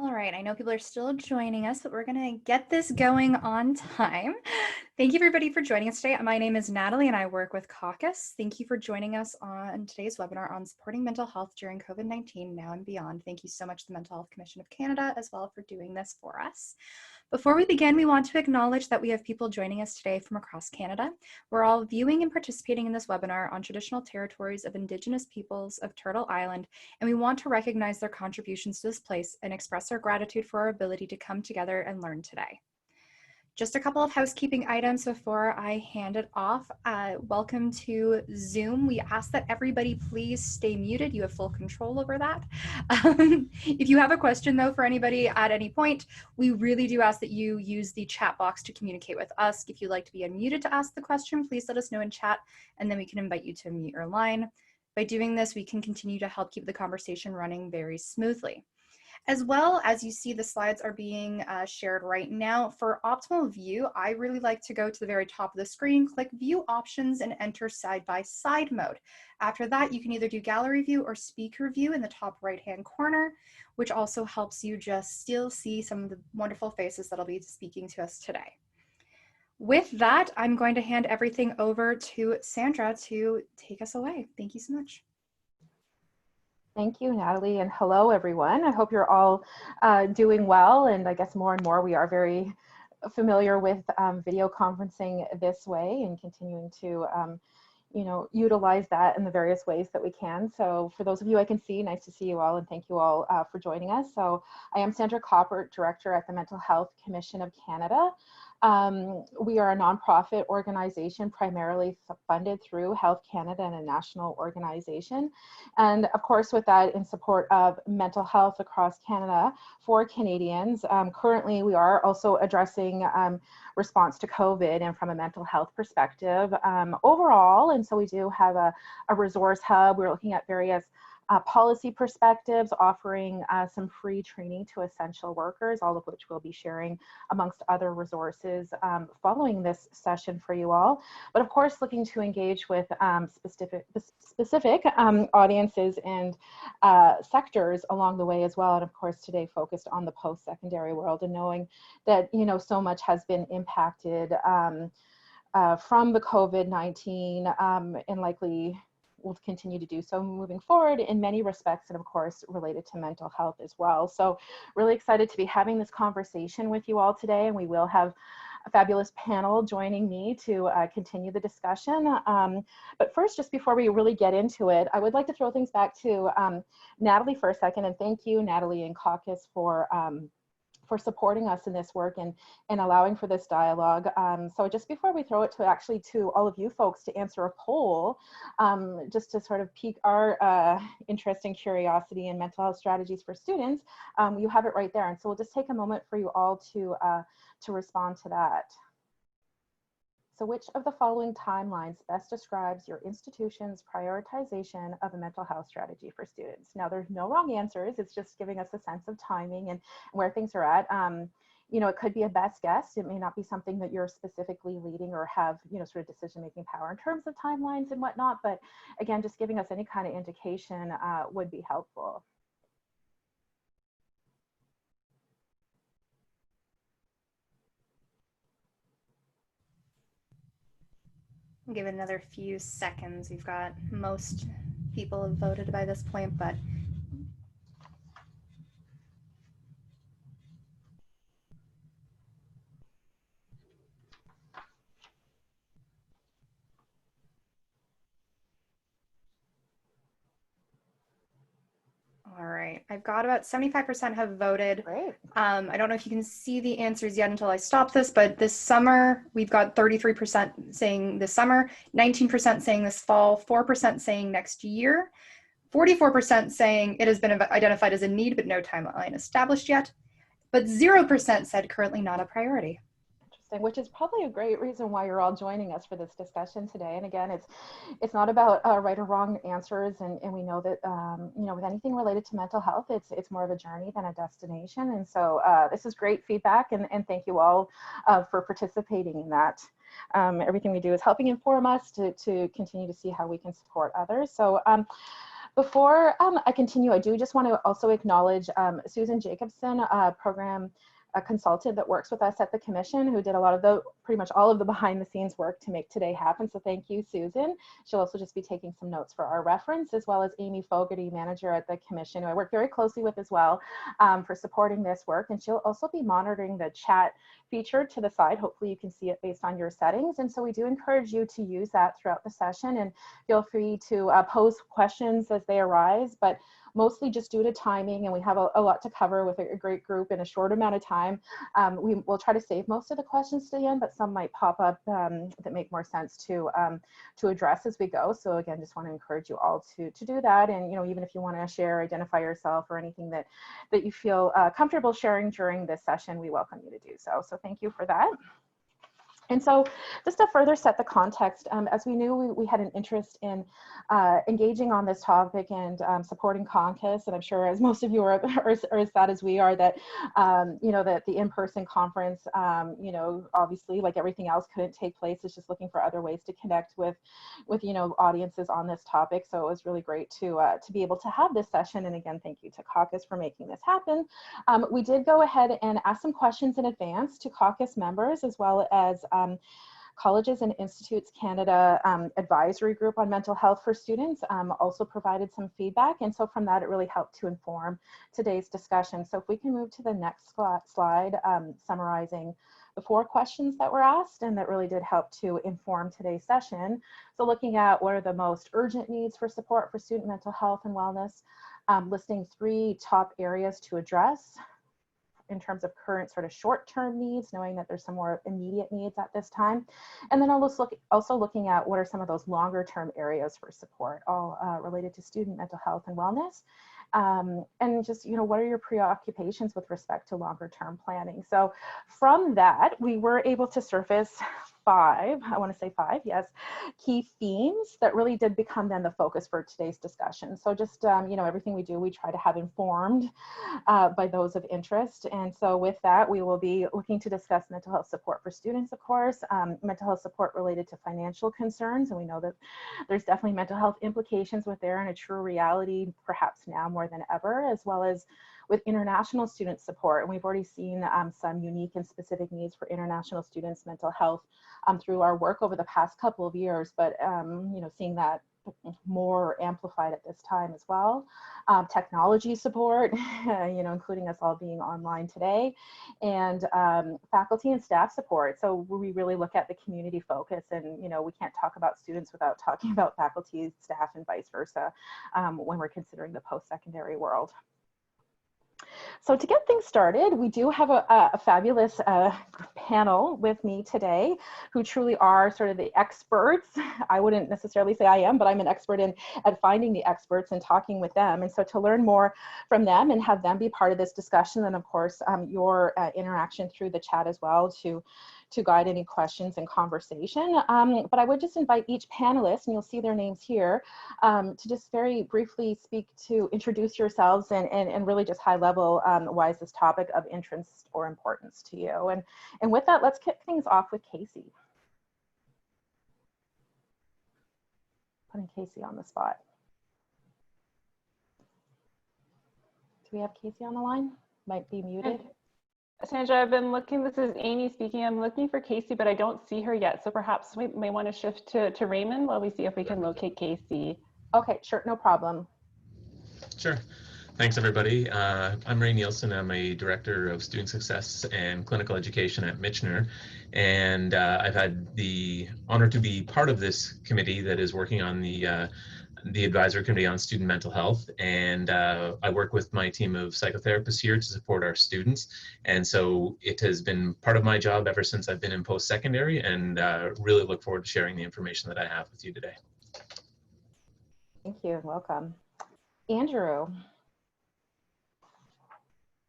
All right, I know people are still joining us, but we're going to get this going on time. Thank you everybody for joining us today. My name is Natalie and I work with Caucus. Thank you for joining us on today's webinar on supporting mental health during COVID-19 now and beyond. Thank you so much to the Mental Health Commission of Canada as well for doing this for us. Before we begin, we want to acknowledge that we have people joining us today from across Canada. We're all viewing and participating in this webinar on traditional territories of Indigenous peoples of Turtle Island, and we want to recognize their contributions to this place and express our gratitude for our ability to come together and learn today. Just a couple of housekeeping items before I hand it off. Welcome to Zoom. We ask that everybody please stay muted. You have full control over that. If you have a question though for anybody at any point, we really do ask that you use the chat box to communicate with us. If you'd like to be unmuted to ask the question, please let us know in chat and then we can invite you to unmute your line. By doing this, we can continue to help keep the conversation running very smoothly. As well as you see the slides are being shared right now. For optimal view, I really like to go to the very top of the screen, click view options and enter side-by-side mode. After that, you can either do gallery view or speaker view in the top right-hand corner, which also helps you just still see some of the wonderful faces that'll be speaking to us today. With that, I'm going to hand everything over to Sandra to take us away. Thank you so much. Thank you, Natalie, and hello, everyone. I hope you're all doing well, and I guess more and more we are very familiar with video conferencing this way and continuing to utilize that in the various ways that we can. So for those of you I can see, nice to see you all, and thank you all for joining us. So I am Sandra Coppert, Director at the Mental Health Commission of Canada. We are a nonprofit organization primarily funded through Health Canada and a national organization. And of course, with that, in support of mental health across Canada for Canadians. Currently, we are also addressing response to COVID and from a mental health perspective overall. And so we do have a resource hub. We're looking at various policy perspectives, offering some free training to essential workers, all of which we'll be sharing amongst other resources following this session for you all. But of course, looking to engage with specific audiences and sectors along the way as well. And of course, today focused on the post-secondary world and knowing that, so much has been impacted from the COVID-19 and likely will continue to do so moving forward in many respects, and of course related to mental health as well. So really excited to be having this conversation with you all today, and we will have a fabulous panel joining me to continue the discussion. But first, just before we really get into it, I would like to throw things back to Natalie for a second, and thank you, Natalie and Caucus, for supporting us in this work and allowing for this dialogue. So just before we throw it to all of you folks to answer a poll, just to sort of pique our interest and curiosity in mental health strategies for students, you have it right there. And so we'll just take a moment for you all to respond to that. So which of the following timelines best describes your institution's prioritization of a mental health strategy for students? Now, there's no wrong answers. It's just giving us a sense of timing and where things are at. It could be a best guess. It may not be something that you're specifically leading or have, sort of decision-making power in terms of timelines and whatnot. But again, just giving us any kind of indication would be helpful. I'll give it another few seconds. We've got most people have voted by this point, but all right, I've got about 75% have voted. Great. I don't know if you can see the answers yet until I stop this, but this summer, we've got 33% saying this summer, 19% saying this fall, 4% saying next year, 44% saying it has been identified as a need, but no timeline established yet, but 0% said currently not a priority. Which is probably a great reason why you're all joining us for this discussion today. And again, it's not about right or wrong answers, and we know that with anything related to mental health, it's more of a journey than a destination. And so this is great feedback, and thank you all for participating in that. Everything we do is helping inform us to continue to see how we can support others. So Before I continue, I do just want to also acknowledge Susan Jacobson, program a consultant that works with us at the commission, who did a lot of the, pretty much all of the behind the scenes work to make today happen. So thank you, Susan. She'll also just be taking some notes for our reference, as well as Amy Fogarty, manager at the commission, who I work very closely with as well, for supporting this work. And she'll also be monitoring the chat feature to the side. Hopefully you can see it based on your settings. And so we do encourage you to use that throughout the session, and feel free to pose questions as they arise, but mostly just due to timing, and we have a lot to cover with a great group in a short amount of time. We will try to save most of the questions to the end, but some might pop up that make more sense to address as we go. So again, just want to encourage you all to do that. And even if you want to share, identify yourself, or anything that you feel comfortable sharing during this session, we welcome you to do so. So thank you for that. And so just to further set the context, as we knew we had an interest in engaging on this topic and supporting CONCUS, and I'm sure as most of you are as sad as we are, that that the in-person conference, obviously like everything else couldn't take place. It's just looking for other ways to connect with audiences on this topic. So it was really great to be able to have this session. And again, thank you to CONCUS for making this happen. We did go ahead and ask some questions in advance to CONCUS members, as well as Colleges and Institutes Canada advisory group on mental health for students also provided some feedback. And so from that, it really helped to inform today's discussion. So if we can move to the next slide, summarizing the 4 questions that were asked, and that really did help to inform today's session. So looking at what are the most urgent needs for support for student mental health and wellness, listing 3 top areas to address in terms of current sort of short-term needs, knowing that there's some more immediate needs at this time. And then also looking at what are some of those longer-term areas for support, all related to student mental health and wellness. And just, what are your preoccupations with respect to longer-term planning? So from that, we were able to surface 5, yes, key themes that really did become then the focus for today's discussion. So just, everything we do, we try to have informed by those of interest. And so with that, we will be looking to discuss mental health support for students, of course, mental health support related to financial concerns. And we know that there's definitely mental health implications with there, and a true reality, perhaps now more than ever, as well as with international student support. And we've already seen some unique and specific needs for international students' mental health through our work over the past couple of years, but seeing that more amplified at this time as well. Technology support, including us all being online today, and faculty and staff support. So we really look at the community focus, and we can't talk about students without talking about faculty, staff, and vice versa when we're considering the post-secondary world. So to get things started, we do have a fabulous panel with me today who truly are sort of the experts. I wouldn't necessarily say I am, but I'm an expert at finding the experts and talking with them. And so to learn more from them and have them be part of this discussion, and of course your interaction through the chat as well to guide any questions and conversation. But I would just invite each panelist, and you'll see their names here, to just very briefly introduce yourselves and really just high level, why is this topic of interest or importance to you? And with that, let's kick things off with Casey. Putting Casey on the spot. Do we have Casey on the line? Might be muted. Sandra, I've been looking, this is Amy speaking. I'm looking for Casey, but I don't see her yet. So perhaps we may want to shift to Raymond while we see if we can locate Casey. Okay, sure, no problem. Sure. Thanks, everybody. I'm Ray Nielsen. I'm a Director of Student Success and Clinical Education at Michener. And I've had the honor to be part of this committee that is working on the advisory committee on student mental health, and I work with my team of psychotherapists here to support our students. And so it has been part of my job ever since I've been in post-secondary, and really look forward to sharing the information that I have with you today. Thank you, welcome. Andrew.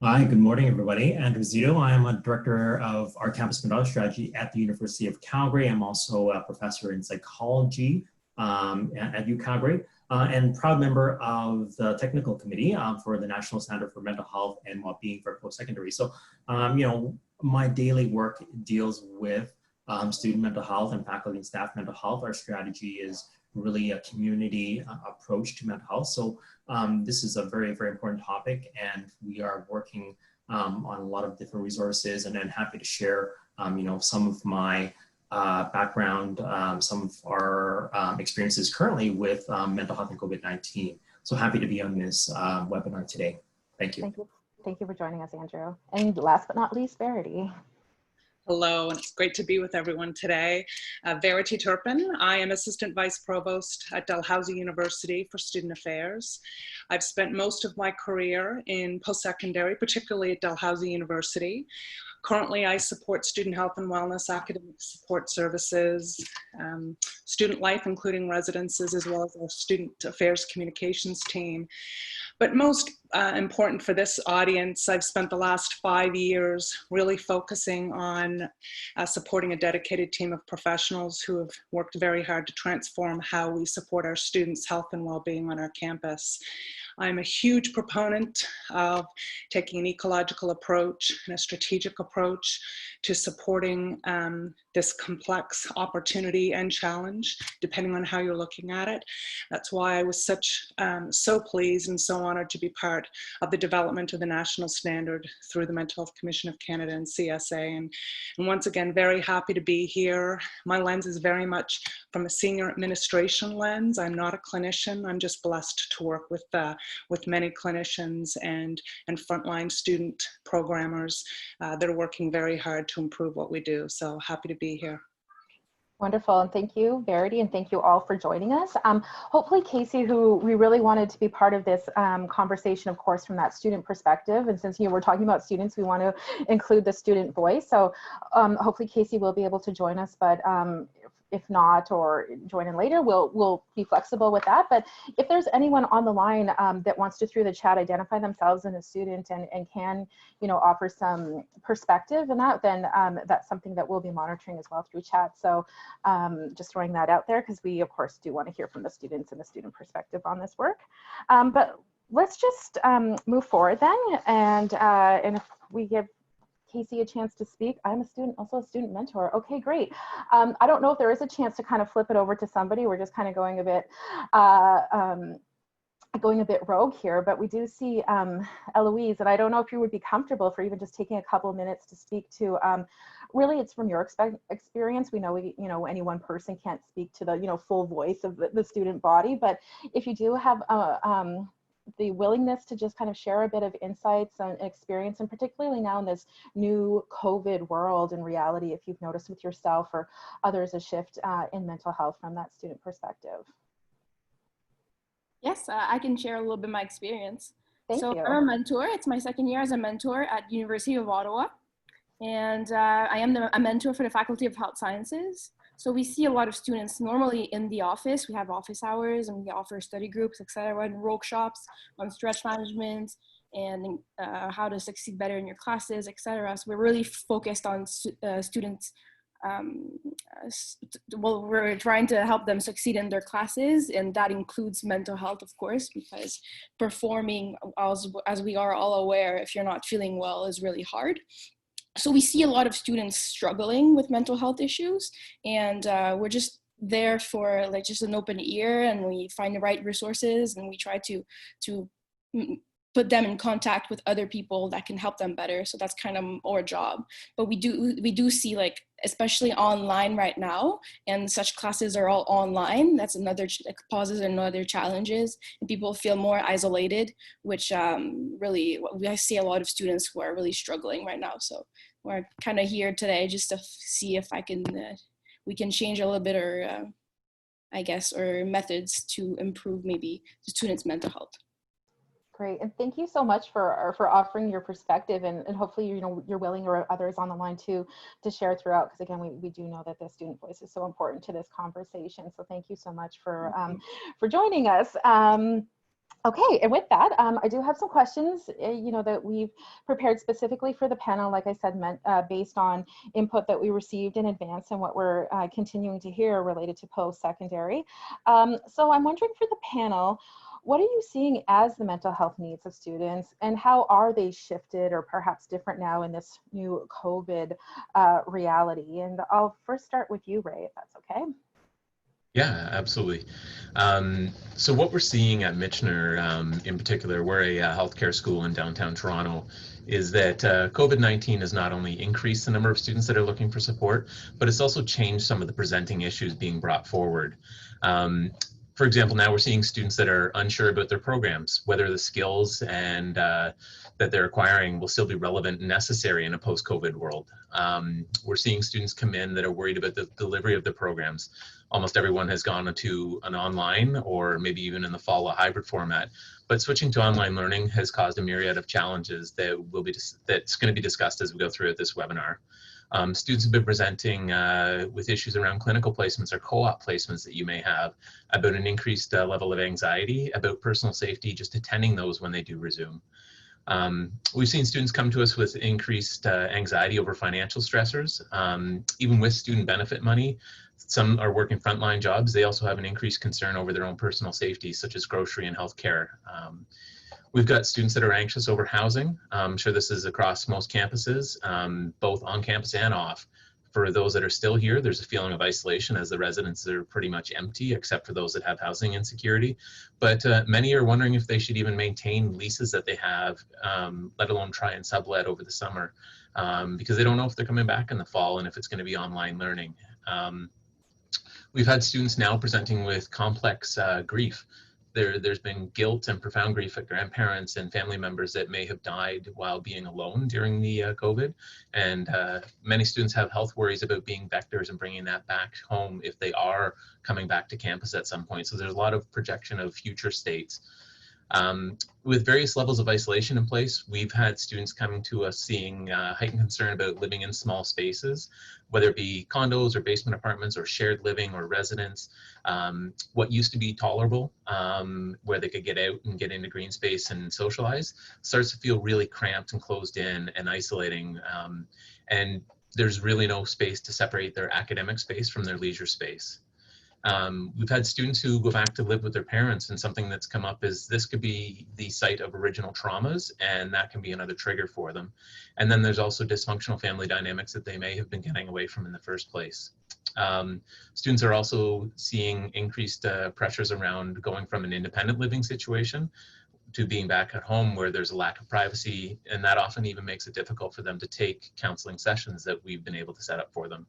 Hi, good morning, everybody. Andrew Zito. I am a Director of our Campus Mental Health Strategy at the University of Calgary. I'm also a professor in psychology at UCalgary, and proud member of the technical committee for the National Standard for Mental Health and Wellbeing for Post-Secondary. So, my daily work deals with student mental health and faculty and staff mental health. Our strategy is really a community approach to mental health. So this is a very, very important topic, and we are working on a lot of different resources, and I'm happy to share, some of my background, some of our experiences currently with mental health and COVID-19. So happy to be on this webinar today. Thank you. Thank you. Thank you for joining us, Andrew. And last but not least, Verity. Hello, and it's great to be with everyone today. Verity Turpin. I am Assistant Vice Provost at Dalhousie University for Student Affairs. I've spent most of my career in post-secondary, particularly at Dalhousie University. Currently, I support student health and wellness, academic support services, student life, including residences, as well as our student affairs communications team. But most important for this audience, I've spent the last 5 years really focusing on supporting a dedicated team of professionals who have worked very hard to transform how we support our students' health and well-being on our campus. I'm a huge proponent of taking an ecological approach and a strategic approach to supporting this complex opportunity and challenge, depending on how you're looking at it. That's why I was so pleased and so honored to be part of the development of the national standard through the Mental Health Commission of Canada and CSA. And once again, very happy to be here. My lens is very much from a senior administration lens. I'm not a clinician. I'm just blessed to work with many clinicians and frontline student programmers that are working very hard to improve what we do. So happy to be here. Wonderful, and thank you, Verity, and thank you all for joining us. Hopefully, Casey, who we really wanted to be part of this conversation, of course, from that student perspective, and since we're talking about students, we want to include the student voice. So hopefully, Casey will be able to join us, but if not, or join in later, we'll be flexible with that. But if there's anyone on the line that wants to, through the chat, identify themselves as a student and can, offer some perspective in that, then that's something that we'll be monitoring as well through chat. So just throwing that out there, because we, of course, do want to hear from the students and the student perspective on this work. But let's just move forward then, and if we give Casey a chance to speak. I'm a student, also a student mentor. Okay, great. I don't know if there is a chance to kind of flip it over to somebody. We're just kind of going a bit rogue here, but we do see Eloise, and I don't know if you would be comfortable for even just taking a couple of minutes to speak to, really it's from your experience. We know any one person can't speak to the full voice of the student body, but if you do have the willingness to just kind of share a bit of insights and experience, and particularly now in this new COVID world and reality, if you've noticed with yourself or others a shift in mental health from that student perspective. Yes, I can share a little bit of my experience. Thank you. I'm a mentor. It's my second year as a mentor at University of Ottawa. And I am a mentor for the Faculty of Health Sciences. So we see a lot of students normally in the office. We have office hours and we offer study groups, etc., and workshops on stress management and how to succeed better in your classes, etc. So we're really focused on students. Well, we're trying to help them succeed in their classes, and that includes mental health, of course, because performing, as we are all aware, if you're not feeling well is really hard. So we see a lot of students struggling with mental health issues, and we're just there for like just an open ear, and we find the right resources, and we try to put them in contact with other people that can help them better. So that's kind of our job. But we do see, like, especially online right now, and such classes are all online. That's another causes another challenges, and people feel more isolated, which really I see a lot of students who are really struggling right now. So we're kind of here today just to see if we can change a little bit, or I guess, or methods to improve maybe the students' mental health. Great, and thank you so much for offering your perspective, and hopefully you're willing, or others on the line too, to share throughout, because again we do know that the student voice is so important to this conversation. So thank you so much for joining us. Okay, and with that, I do have some questions, that we've prepared specifically for the panel, like I said, based on input that we received in advance and what we're continuing to hear related to post-secondary. So I'm wondering, for the panel, what are you seeing as the mental health needs of students, and how are they shifted or perhaps different now in this new COVID reality? And I'll first start with you, Ray, if that's okay. Yeah, absolutely. So what we're seeing at Michener, in particular, we're a healthcare school in downtown Toronto, is that COVID-19 has not only increased the number of students that are looking for support, but it's also changed some of the presenting issues being brought forward. For example, now we're seeing students that are unsure about their programs, whether the skills and that they're acquiring will still be relevant and necessary in a post-COVID world. We're seeing students come in that are worried about the delivery of the programs. Almost everyone has gone to an online or maybe even in the fall a hybrid format. But switching to online learning has caused a myriad of challenges that that's going to be discussed as we go through this webinar. Students have been presenting with issues around clinical placements or co-op placements that you may have, about an increased level of anxiety, about personal safety, just attending those when they do resume. We've seen students come to us with increased anxiety over financial stressors. Even with student benefit money, some are working frontline jobs. They also have an increased concern over their own personal safety, such as grocery and healthcare. We've got students that are anxious over housing. I'm sure this is across most campuses, both on campus and off. For those that are still here, there's a feeling of isolation as the residences are pretty much empty, except for those that have housing insecurity. But many are wondering if they should even maintain leases that they have, let alone try and sublet over the summer, because they don't know if they're coming back in the fall and if it's going to be online learning. We've had students now presenting with complex grief. There's been guilt and profound grief at grandparents and family members that may have died while being alone during the COVID. And many students have health worries about being vectors and bringing that back home if they are coming back to campus at some point. So there's a lot of projection of future states. With various levels of isolation in place, we've had students coming to us seeing heightened concern about living in small spaces, whether it be condos or basement apartments or shared living or residence. What used to be tolerable, where they could get out and get into green space and socialize, starts to feel really cramped and closed in and isolating. And there's really no space to separate their academic space from their leisure space. We've had students who go back to live with their parents, and something that's come up is this could be the site of original traumas, and that can be another trigger for them. And then there's also dysfunctional family dynamics that they may have been getting away from in the first place. Students are also seeing increased pressures around going from an independent living situation to being back at home where there's a lack of privacy, and that often even makes it difficult for them to take counseling sessions that we've been able to set up for them.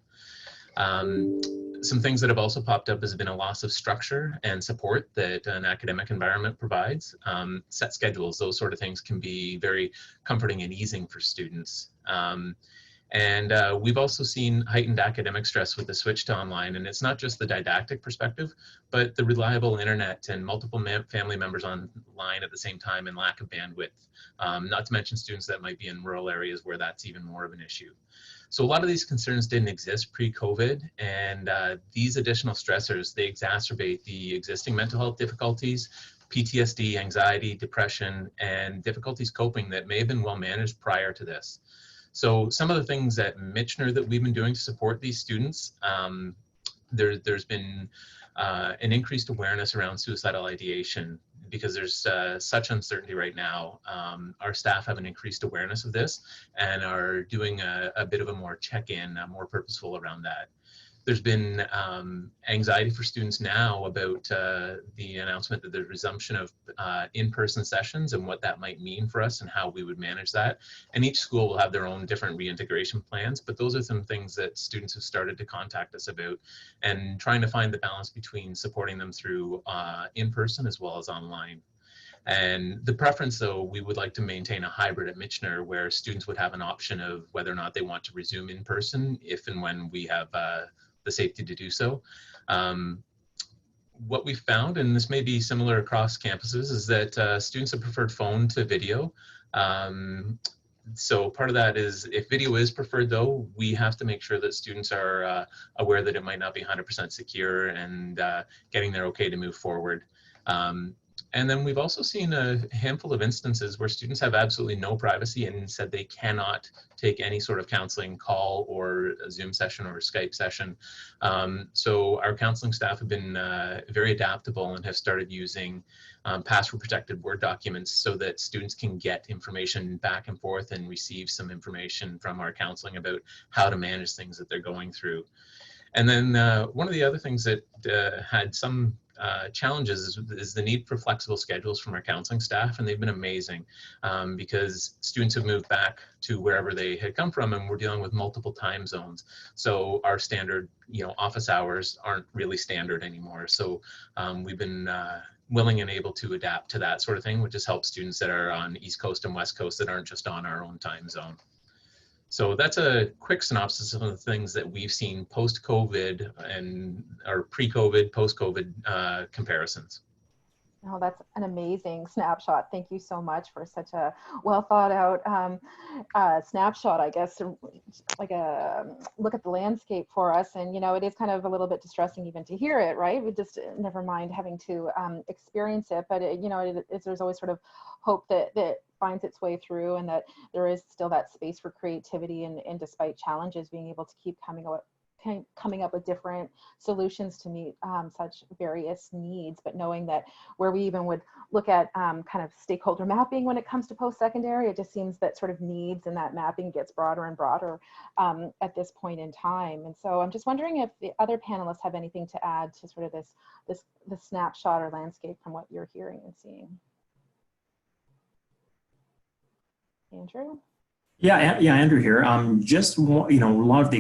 Some things that have also popped up has been a loss of structure and support that an academic environment provides. Set schedules, those sort of things can be very comforting and easing for students. And we've also seen heightened academic stress with the switch to online. And it's not just the didactic perspective, but the reliable internet and multiple family members online at the same time and lack of bandwidth. Not to mention students that might be in rural areas where that's even more of an issue. So a lot of these concerns didn't exist pre-COVID, and these additional stressors, they exacerbate the existing mental health difficulties, PTSD, anxiety, depression, and difficulties coping that may have been well managed prior to this. So some of the things at Michener that we've been doing to support these students, there's been an increased awareness around suicidal ideation because there's such uncertainty right now. Our staff have an increased awareness of this and are doing a bit of a more check-in, more purposeful around that. There's been anxiety for students now about the announcement that there's resumption of in-person sessions and what that might mean for us and how we would manage that. And each school will have their own different reintegration plans, but those are some things that students have started to contact us about and trying to find the balance between supporting them through in-person as well as online. And the preference, though, we would like to maintain a hybrid at Michener where students would have an option of whether or not they want to resume in person if and when we have the safety to do so. What we found, and this may be similar across campuses, is that students have preferred phone to video. So part of that is if video is preferred, though, we have to make sure that students are aware that it might not be 100% secure and getting there okay to move forward. And then we've also seen a handful of instances where students have absolutely no privacy and said they cannot take any sort of counseling call or a Zoom session or a Skype session. So our counseling staff have been very adaptable and have started using password protected Word documents so that students can get information back and forth and receive some information from our counseling about how to manage things that they're going through. And then one of the other things that had some challenges is the need for flexible schedules from our counseling staff, and they've been amazing because students have moved back to wherever they had come from, and we're dealing with multiple time zones. So our standard, office hours aren't really standard anymore. So we've been willing and able to adapt to that sort of thing, which has helped students that are on East Coast and West Coast that aren't just on our own time zone. So that's a quick synopsis of the things that we've seen post-COVID and or pre-COVID, post-COVID comparisons. Oh, that's an amazing snapshot. Thank you so much for such a well thought out snapshot, I guess, like a look at the landscape for us. And, it is kind of a little bit distressing even to hear it, right? We just never mind having to experience it. But, there's always sort of hope that finds its way through, and that there is still that space for creativity, and despite challenges, being able to keep coming up with different solutions to meet such various needs, but knowing that where we even would look at kind of stakeholder mapping when it comes to post-secondary, it just seems that sort of needs and that mapping gets broader and broader at this point in time. And so I'm just wondering if the other panelists have anything to add to sort of this snapshot or landscape from what you're hearing and seeing. Andrew? Yeah, Andrew here. Just a lot of the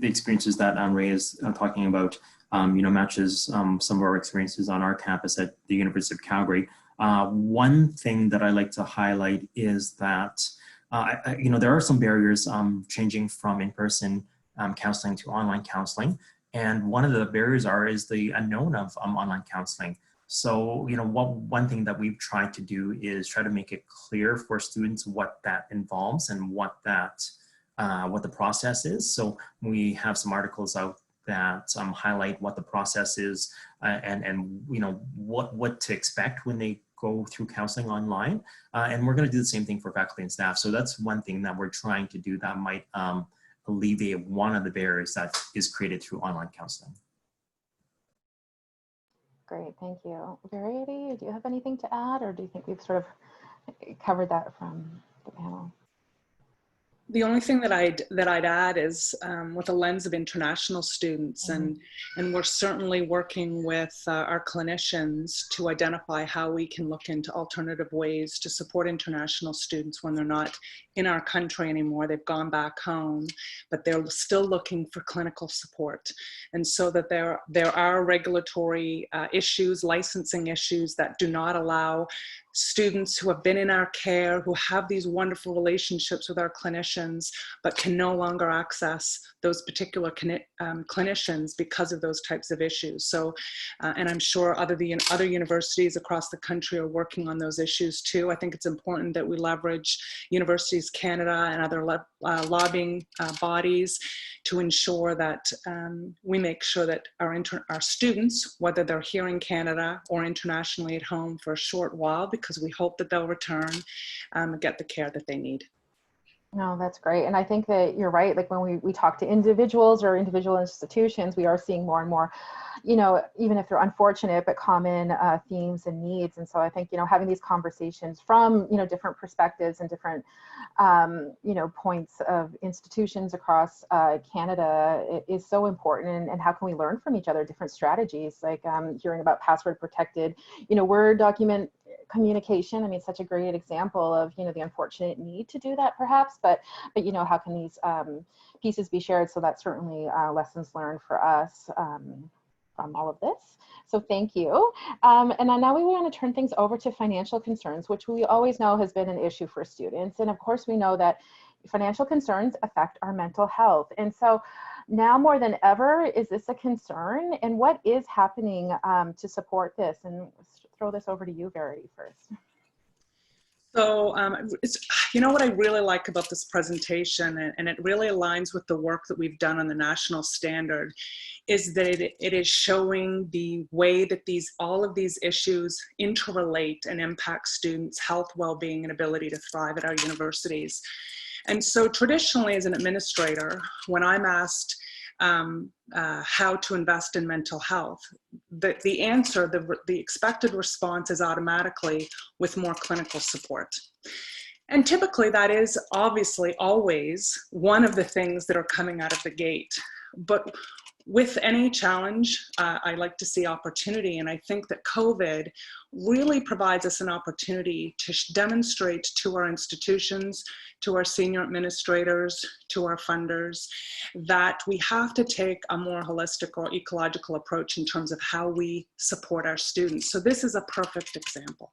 experiences that Ray is talking about, matches some of our experiences on our campus at the University of Calgary. One thing that I like to highlight is that there are some barriers changing from in-person counseling to online counseling, and one of the barriers is the unknown of online counseling. So, one thing that we've tried to do is try to make it clear for students what that involves and what the process is. So we have some articles out that highlight what the process is and what to expect when they go through counseling online. And we're going to do the same thing for faculty and staff. So that's one thing that we're trying to do that might alleviate one of the barriers that is created through online counseling. Great, thank you. Verity, do you have anything to add, or do you think we've sort of covered that from the panel? The only thing that I'd add is with a lens of international students, and we're certainly working with our clinicians to identify how we can look into alternative ways to support international students when they're not in our country anymore. They've gone back home, but they're still looking for clinical support. And so that there are regulatory issues, licensing issues that do not allow students who have been in our care, who have these wonderful relationships with our clinicians, but can no longer access those particular clinicians because of those types of issues. So, and I'm sure other universities across the country are working on those issues too. I think it's important that we leverage Universities Canada and other lobbying bodies to ensure that we make sure that our students, whether they're here in Canada or internationally at home for a short while, because we hope that they'll return and get the care that they need. No, that's great. And I think that you're right. Like when we talk to individuals or individual institutions, we are seeing more and more, even if they're unfortunate, but common themes and needs. And so I think, having these conversations from, different perspectives and different, points of institutions across Canada is so important. And how can we learn from each other, different strategies, like hearing about password protected, Word document communication. I mean, such a great example of, the unfortunate need to do that perhaps, but how can these pieces be shared? So that's certainly lessons learned for us from all of this. So thank you. And then now we want to turn things over to financial concerns, which we always know has been an issue for students. And of course, we know that financial concerns affect our mental health. And so now more than ever, is this a concern? And what is happening to support this? And throw this over to you, Verity, first. So, what I really like about this presentation, and it really aligns with the work that we've done on the national standard, is that it is showing the way that all of these issues interrelate and impact students' health, well-being, and ability to thrive at our universities. And so traditionally as an administrator, when I'm asked how to invest in mental health, the answer, the expected response is automatically with more clinical support. And typically that is obviously always one of the things that are coming out of the gate. But with any challenge, I like to see opportunity. And I think that COVID really provides us an opportunity to demonstrate to our institutions, to our senior administrators, to our funders, that we have to take a more holistic or ecological approach in terms of how we support our students. So this is a perfect example.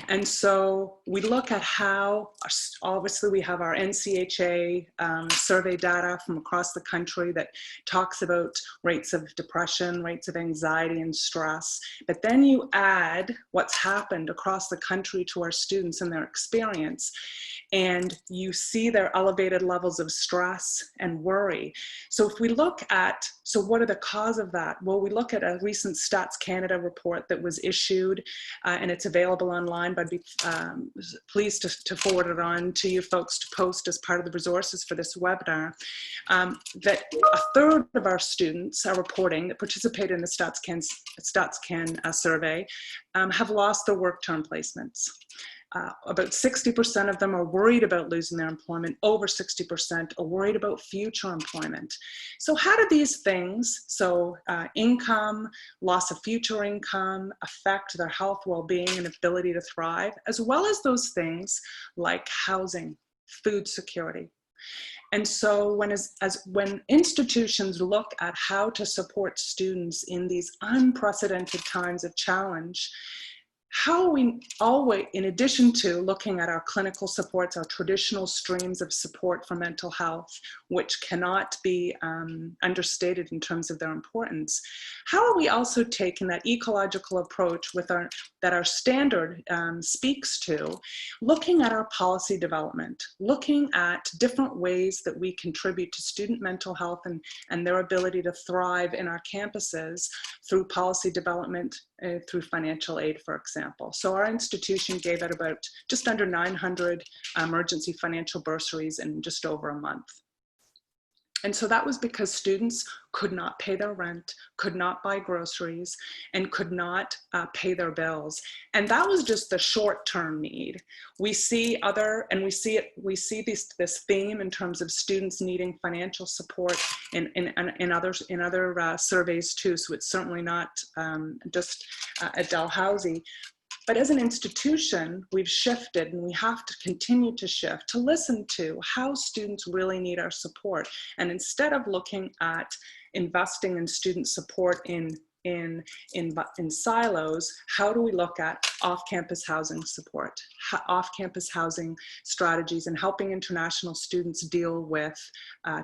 And so we look at how, obviously we have our NCHA survey data from across the country that talks about rates of depression, rates of anxiety and stress. But then you add what's happened across the country to our students and their experience, and you see their elevated levels of stress and worry. So if we look at, so what are the cause of that? Well, we look at a recent Stats Canada report that was issued, and it's available online, but I'd be pleased to forward it on to you folks to post as part of the resources for this webinar, that a third of our students are reporting that participated in the StatsCan survey have lost their work term placements. About 60% of them are worried about losing their employment. Over 60% are worried about future employment. So how do these things, so income, loss of future income, affect their health, well-being, and ability to thrive, as well as those things like housing, food security? And so when institutions look at how to support students in these unprecedented times of challenge, how are we always, in addition to looking at our clinical supports, our traditional streams of support for mental health, which cannot be understated in terms of their importance, how are we also taking that ecological approach with that our standard speaks to, looking at our policy development, looking at different ways that we contribute to student mental health and their ability to thrive in our campuses through policy development, through financial aid, for example. So our institution gave out about just under 900 emergency financial bursaries in just over a month. And so that was because students could not pay their rent, could not buy groceries, and could not pay their bills. And that was just the short-term need. We see this theme in terms of students needing financial support in other surveys too. So it's certainly not just at Dalhousie. But as an institution, we've shifted, and we have to continue to shift to listen to how students really need our support. And instead of looking at investing in student support in silos, how do we look at off-campus housing support, off-campus housing strategies, and helping international students deal with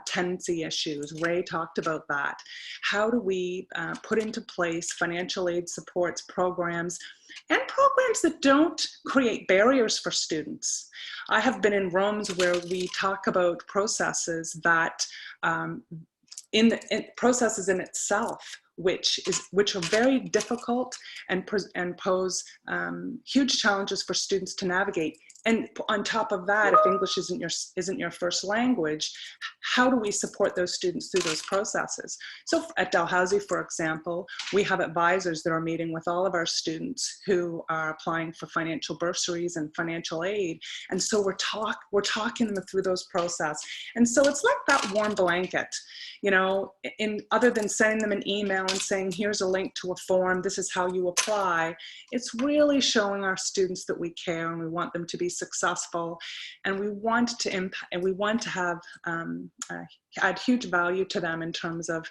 tenancy issues? Ray talked about that. How do we put into place financial aid supports, programs, and programs that don't create barriers for students? I have been in rooms where we talk about processes that, processes in itself, which are very difficult and pose huge challenges for students to navigate. And on top of that, if English isn't your first language, how do we support those students through those processes? So at Dalhousie, for example, we have advisors that are meeting with all of our students who are applying for financial bursaries and financial aid. And so we're talking them through those processes. And so it's like that warm blanket, you know, other than sending them an email and saying, here's a link to a form, this is how you apply. It's really showing our students that we care and we want them to be successful, and we want to impact, and we want to have add huge value to them in terms of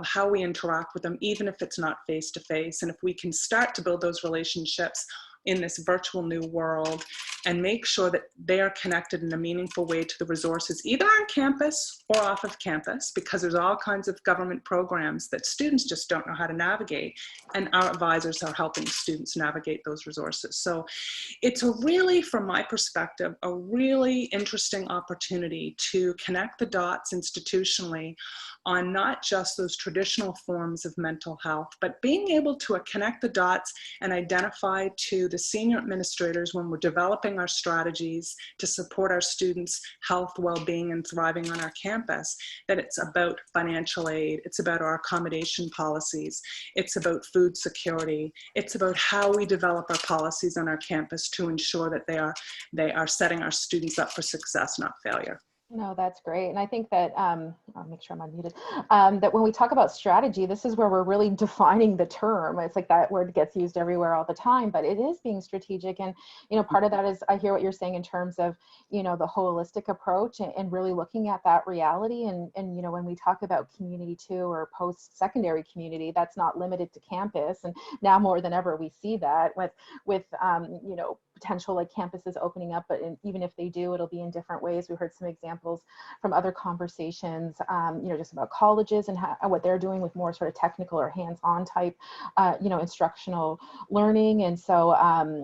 how we interact with them, even if it's not face-to-face. And if we can start to build those relationships in this virtual new world and make sure that they are connected in a meaningful way to the resources, either on campus or off of campus, because there's all kinds of government programs that students just don't know how to navigate, and our advisors are helping students navigate those resources. So it's a really, from my perspective, a really interesting opportunity to connect the dots institutionally on not just those traditional forms of mental health, but being able to connect the dots and identify to the senior administrators when we're developing our strategies to support our students' health, well-being, and thriving on our campus, that it's about financial aid, it's about our accommodation policies, it's about food security, it's about how we develop our policies on our campus to ensure that they are setting our students up for success, not failure. No, that's great. And I think that, I'll make sure I'm unmuted, that when we talk about strategy, this is where we're really defining the term. It's like that word gets used everywhere all the time, but it is being strategic. And, part of that is, I hear what you're saying in terms of, the holistic approach and really looking at that reality. And, when we talk about community too, or post-secondary community, that's not limited to campus. And now more than ever, we see that with potential like campuses opening up, but even if they do, it'll be in different ways. We heard some examples from other conversations, just about colleges and what they're doing with more sort of technical or hands-on type, instructional learning. And so,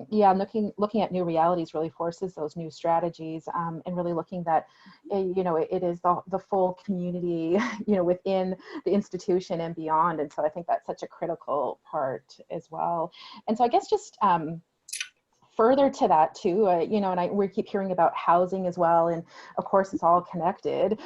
yeah, looking at new realities really forces those new strategies, and really looking that, it is the full community, within the institution and beyond. And so I think that's such a critical part as well. And so I guess just, further to that too, and we keep hearing about housing as well, and of course it's all connected.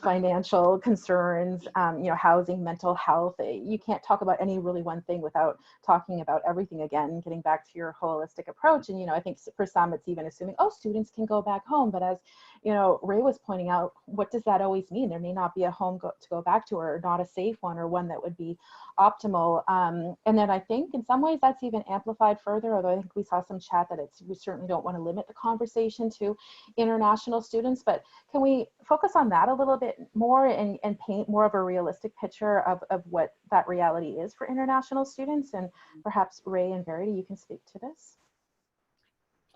Financial concerns, housing, mental health. You can't talk about any really one thing without talking about everything. Again, getting back to your holistic approach. And I think for some it's even assuming, oh, students can go back home, but as Ray was pointing out, what does that always mean? There may not be a home to go back to, or not a safe one, or one that would be optimal. And then I think in some ways that's even amplified further, although I think we saw some chat that we certainly don't want to limit the conversation to international students, but can we focus on that a little bit more and paint more of a realistic picture of what that reality is for international students? And perhaps Ray and Verity, you can speak to this.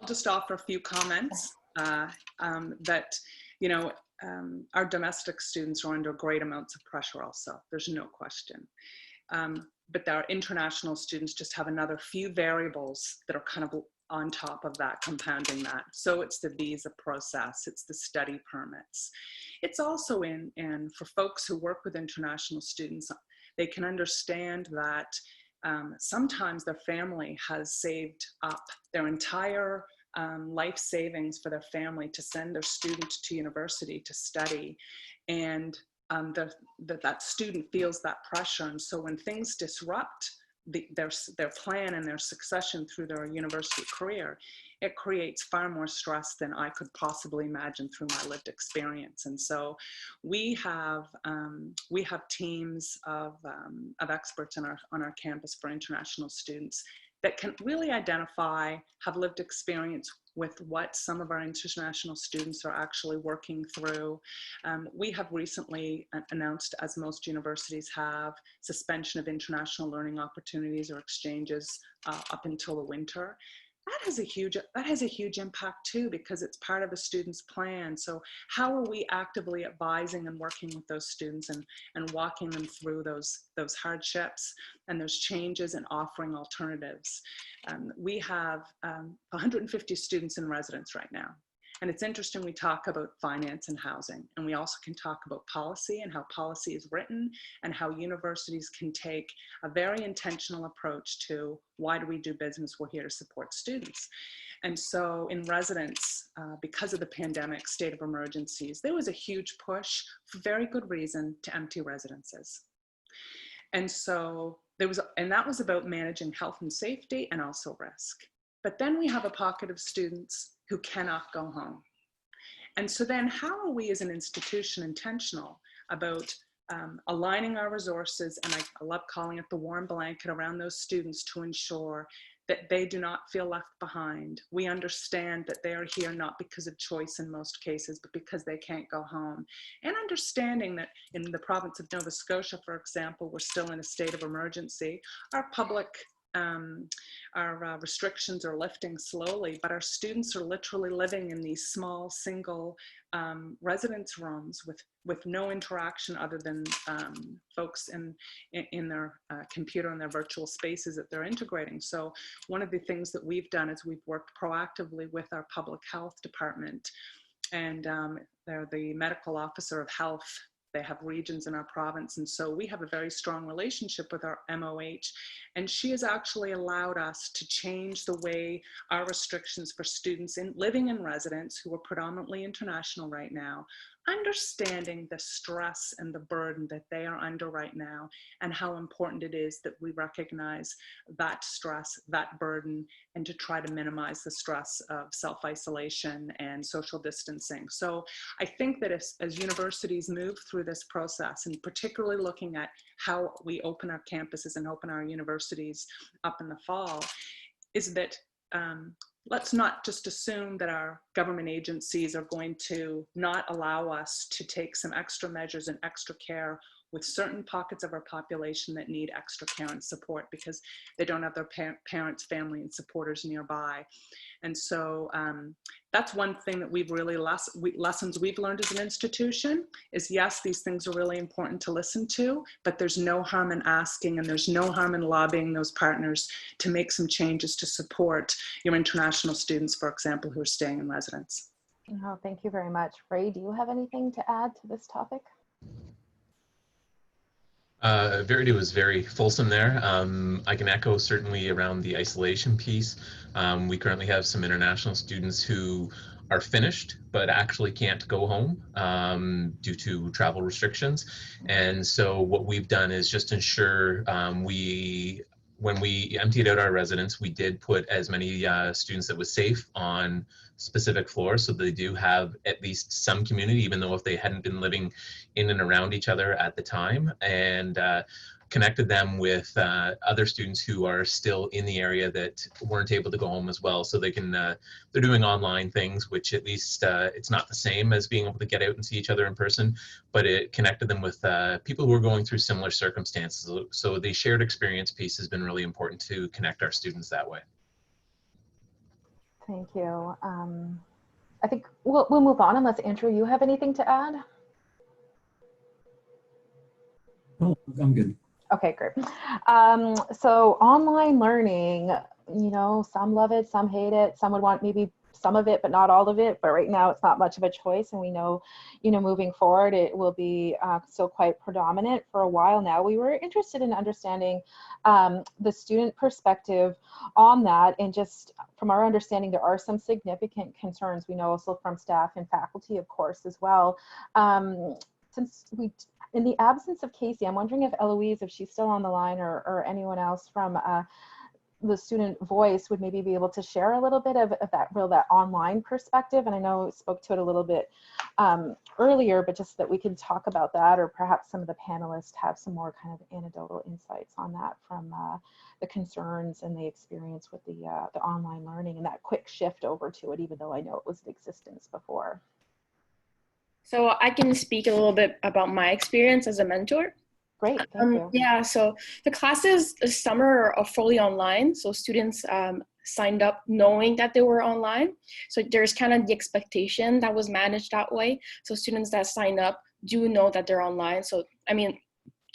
I'll just offer a few comments that, our domestic students are under great amounts of pressure also, there's no question. But our international students just have another few variables that are kind of on top of that, compounding that. So it's the visa process, it's the study permits. It's also for folks who work with international students, they can understand that sometimes their family has saved up their entire life savings for their family to send their student to university to study. And that student feels that pressure. And so when things disrupt their plan and their succession through their university career, it creates far more stress than I could possibly imagine through my lived experience. And so we have teams of experts on our campus for international students that can really identify, have lived experience with what some of our international students are actually working through. We have recently announced, as most universities have, suspension of international learning opportunities or exchanges up until the winter. That has a huge impact too, because it's part of the student's plan. So how are we actively advising and working with those students and walking them through those hardships and those changes and offering alternatives? We have 150 students in residence right now. And it's interesting, we talk about finance and housing, and we also can talk about policy and how policy is written and how universities can take a very intentional approach to why do we do business? We're here to support students. And so in residence, because of the pandemic, state of emergencies, there was a huge push for very good reason to empty residences. And so that was about managing health and safety and also risk. But then we have a pocket of students who cannot go home. And so then how are we as an institution intentional about aligning our resources, and I love calling it the warm blanket, around those students to ensure that they do not feel left behind. We understand that they are here not because of choice in most cases, but because they can't go home. And understanding that in the province of Nova Scotia, for example, we're still in a state of emergency. Our public our restrictions are lifting slowly, but our students are literally living in these small single residence rooms with no interaction other than folks in their computer and their virtual spaces that they're integrating. So one of the things that we've done is we've worked proactively with our public health department, and they're the medical officer of health. They have regions in our province. And so we have a very strong relationship with our MOH. And she has actually allowed us to change the way our restrictions for students living in residence, who are predominantly international right now, understanding the stress and the burden that they are under right now, and how important it is that we recognize that stress, that burden, and to try to minimize the stress of self-isolation and social distancing. So I think that as universities move through this process, and particularly looking at how we open our campuses and open our universities up in the fall, is that let's not just assume that our government agencies are going to not allow us to take some extra measures and extra care with certain pockets of our population that need extra care and support because they don't have their parents, family, and supporters nearby. And so that's one thing that we've really lessons we've learned as an institution is, yes, these things are really important to listen to, but there's no harm in asking, and there's no harm in lobbying those partners to make some changes to support your international students, for example, who are staying in residence. Oh, thank you very much. Ray, do you have anything to add to this topic? Verity was very fulsome there. I can echo certainly around the isolation piece. We currently have some international students who are finished but actually can't go home due to travel restrictions. And so what we've done is just ensure when we emptied out our residence, we did put as many students that was safe on specific floors, so they do have at least some community, even though if they hadn't been living in and around each other at the time, and connected them with other students who are still in the area that weren't able to go home as well. So they can, they're doing online things, which at least it's not the same as being able to get out and see each other in person, but it connected them with people who are going through similar circumstances. So the shared experience piece has been really important to connect our students that way. Thank you. I think we'll move on unless Andrew, you have anything to add? Oh, I'm good. Okay, great. So online learning, you know, some love it, some hate it, some would want maybe some of it, but not all of it. But right now it's not much of a choice. And we know, you know, moving forward, it will be still quite predominant for a while now. We were interested in understanding the student perspective on that. And just from our understanding, there are some significant concerns. We know also from staff and faculty, of course, as well. Since in the absence of Casey, I'm wondering if Eloise, if she's still on the line, or anyone else from the student voice would maybe be able to share a little bit of that online perspective. And I know we spoke to it a little bit earlier, but just that we could talk about that, or perhaps some of the panelists have some more kind of anecdotal insights on that from the concerns and the experience with the online learning and that quick shift over to it, even though I know it was in existence before. So I can speak a little bit about my experience as a mentor. Great, thank you. Yeah, so the classes this summer are fully online. So students signed up knowing that they were online. So there's kind of the expectation that was managed that way. So students that signed up do know that they're online. So, I mean,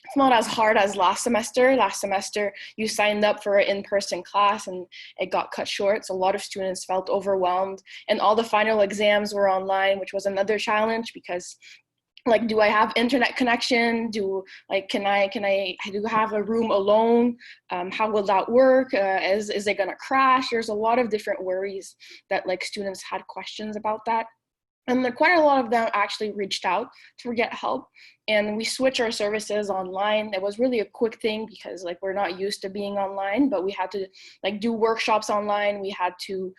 it's not as hard as last semester. Last semester, you signed up for an in-person class and it got cut short. So a lot of students felt overwhelmed, and all the final exams were online, which was another challenge because, like, do I have internet connection? Can I have a room alone? How will that work? Is it gonna crash? There's a lot of different worries that like students had questions about that. And quite a lot of them actually reached out to get help, and we switched our services online. It was really a quick thing because like we're not used to being online, but we had to like do workshops online. We had to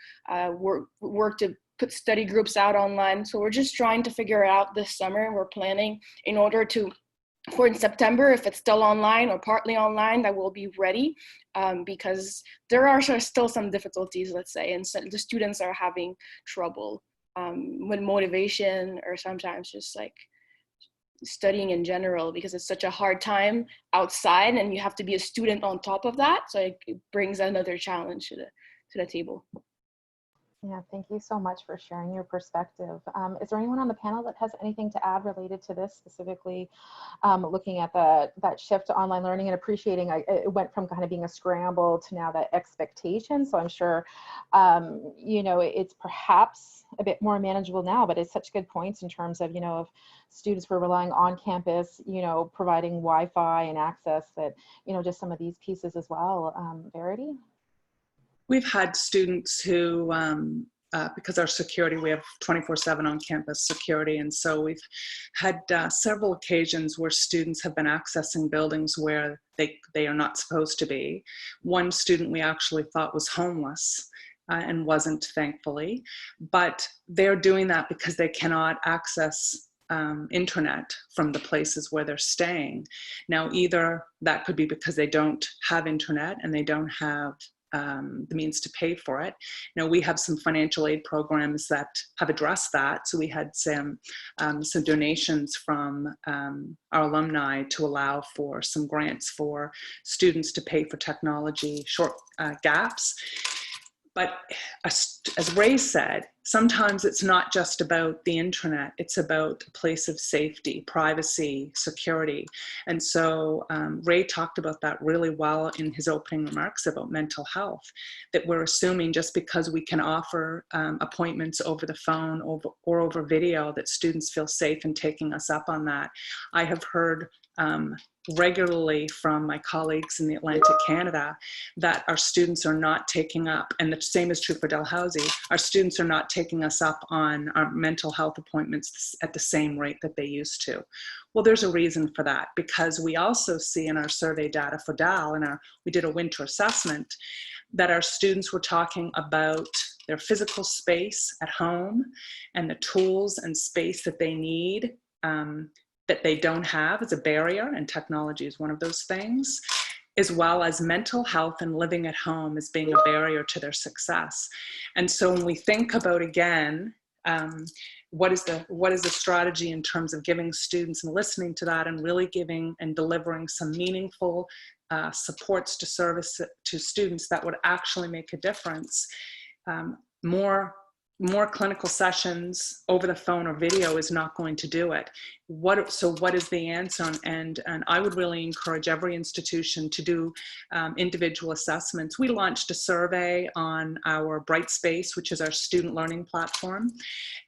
work to put study groups out online. So we're just trying to figure it out this summer. We're planning in order to, for in September, if it's still online or partly online, that we'll be ready because there are still some difficulties, let's say, and so the students are having trouble with motivation, or sometimes just like studying in general, because it's such a hard time outside and you have to be a student on top of that. So it brings another challenge to the table. Yeah, thank you so much for sharing your perspective. Is there anyone on the panel that has anything to add related to this, specifically looking at that shift to online learning and appreciating it went from kind of being a scramble to now that expectation. So I'm sure, you know, it's perhaps a bit more manageable now, but it's such good points in terms of, you know, if students were relying on campus, you know, providing Wi-Fi and access, that, you know, just some of these pieces as well. Verity? We've had students who because our security, we have 24/7 on campus security. And so we've had several occasions where students have been accessing buildings where they are not supposed to be. One student we actually thought was homeless and wasn't, thankfully, but they're doing that because they cannot access internet from the places where they're staying. Now, either that could be because they don't have internet and they don't have the means to pay for it. Now, we have some financial aid programs that have addressed that. So we had some donations from our alumni to allow for some grants for students to pay for technology short gaps. But as Ray said, sometimes it's not just about the internet, it's about a place of safety, privacy, security. And so Ray talked about that really well in his opening remarks about mental health, that we're assuming just because we can offer appointments over the phone or over video that students feel safe in taking us up on that. I have heard regularly from my colleagues in the Atlantic Canada that our students are not taking up, and the same is true for Dalhousie, our students are not taking us up on our mental health appointments at the same rate that they used to. Well, there's a reason for that, because we also see in our survey data for Dal, and we did a winter assessment, that our students were talking about their physical space at home and the tools and space that they need that they don't have as a barrier, and technology is one of those things, as well as mental health and living at home as being a barrier to their success. And so when we think about, again, what is the strategy in terms of giving students and listening to that and really giving and delivering some meaningful supports to service to students that would actually make a difference, more clinical sessions over the phone or video is not going to do it. So what is the answer? And I would really encourage every institution to do individual assessments. We launched a survey on our Brightspace, which is our student learning platform.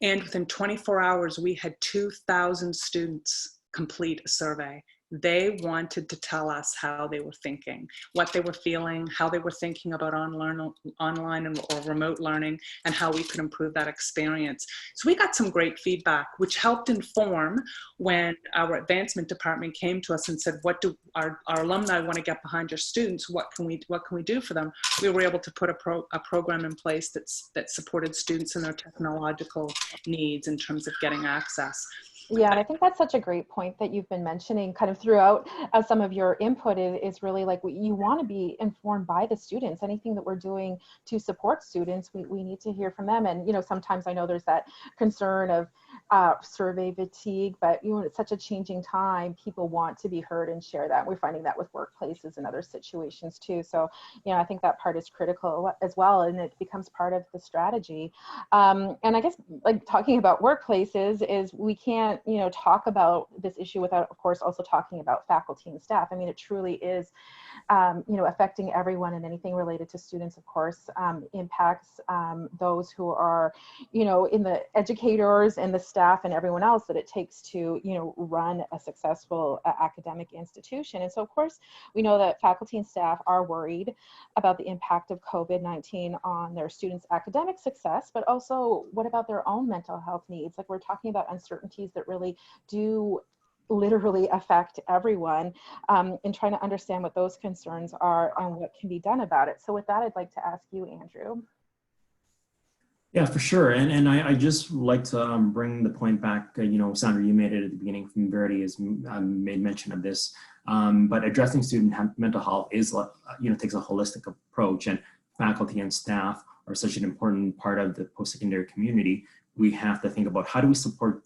And within 24 hours, we had 2,000 students complete a survey. They wanted to tell us how they were thinking, what they were feeling, how they were thinking about online or remote learning, and how we could improve that experience. So we got some great feedback, which helped inform when our advancement department came to us and said, what do our alumni want to get behind your students? What can we do for them? We were able to put a program in place that supported students in their technological needs in terms of getting access. Yeah, and I think that's such a great point that you've been mentioning kind of throughout some of your input is really like you want to be informed by the students. Anything that we're doing to support students, we need to hear from them. And, you know, sometimes I know there's that concern of survey fatigue, but, you know, it's such a changing time. People want to be heard and share that. We're finding that with workplaces and other situations too. So, you know, I think that part is critical as well, and it becomes part of the strategy. And I guess like talking about workplaces is we can't, you know, talk about this issue without, of course, also talking about faculty and staff. I mean, it truly is, you know, affecting everyone, and anything related to students, of course, impacts those who are, you know, in the educators and the staff and everyone else that it takes to, you know, run a successful academic institution. And so, of course, we know that faculty and staff are worried about the impact of COVID-19 on their students' academic success, but also what about their own mental health needs? Like, we're talking about uncertainties that really do literally affect everyone, in trying to understand what those concerns are and what can be done about it. So with that, I'd like to ask you, Andrew. Yeah, for sure. And I just like to bring the point back, you know, Sandra, you made it at the beginning, from Verity has made mention of this, but addressing student mental health is, you know, takes a holistic approach, and faculty and staff are such an important part of the post-secondary community. We have to think about how do we support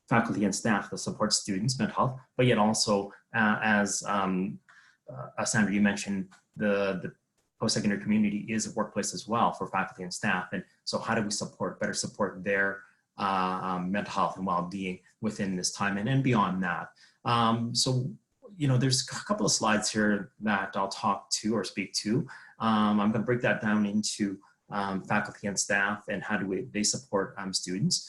faculty and staff that support students' mental health, but yet also, as Sandra, you mentioned, the post-secondary community is a workplace as well for faculty and staff. And so how do we better support their mental health and well-being within this time and beyond that? So, you know, there's a couple of slides here that I'll talk to or speak to. I'm going to break that down into faculty and staff and how do they support students.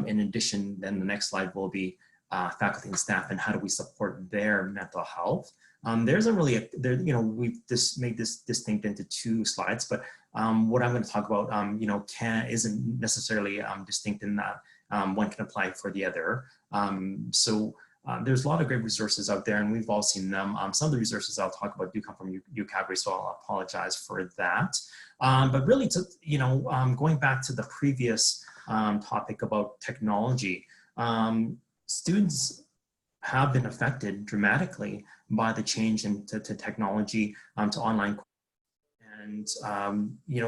In addition, then the next slide will be faculty and staff and how do we support their mental health. There's a really, you know, we've just made this distinct into two slides, but what I'm going to talk about, isn't necessarily distinct in that one can apply for the other. There's a lot of great resources out there, and we've all seen them. Some of the resources I'll talk about do come from UCalgary, so I'll apologize for that. But really, going back to the previous topic about technology, students have been affected dramatically by the change into technology, to online. And,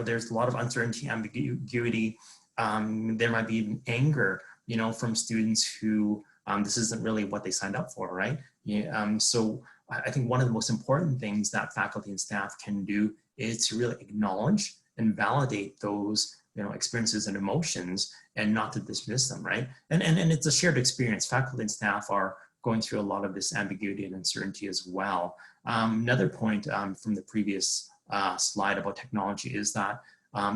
there's a lot of uncertainty, ambiguity. There might be even anger, from students who this isn't really what they signed up for, right? So I think one of the most important things that faculty and staff can do is to really acknowledge and validate those experiences and emotions, and not to dismiss them, right? And it's a shared experience. Faculty and staff are going through a lot of this ambiguity and uncertainty as well. Another point from the previous slide about technology is that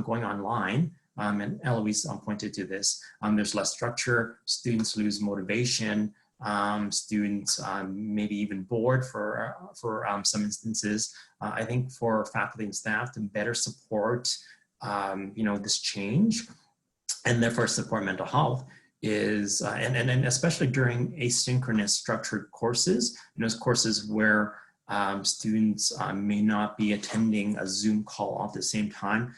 going online, and Eloise pointed to this, there's less structure, students lose motivation, students maybe even bored for some instances. I think for faculty and staff to better support this change, and therefore support mental health, is and especially during asynchronous structured courses, courses where students may not be attending a Zoom call all at the same time.